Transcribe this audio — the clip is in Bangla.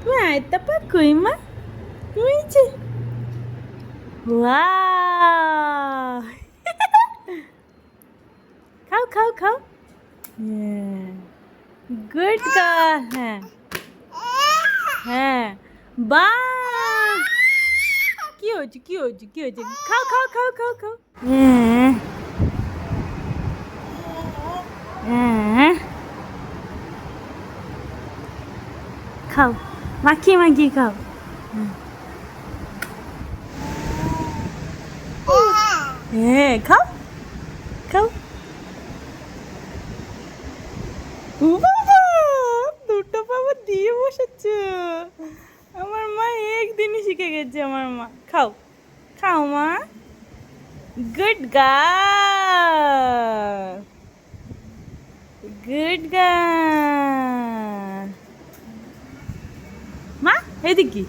Uai, tá pra cuima? Luigi. Wow. খাও খাও খাও গুড গার্ল হ্যাঁ হ্যাঁ বা কি হয়েছে কি হয়েছে কি হয়েছে খাও খাও খাও খাও খাও হ্যাঁ হ্যাঁ খাও মাখিয়ে মাখিয়ে খাও হ্যাঁ খাও খাও বাবা দুটো বাবা দিয়ে বসেছে আমার মা একদিনই শিখে গেছে আমার মা খাও খাও মা গুড গার্ল গুড গার্ল মা এদিকে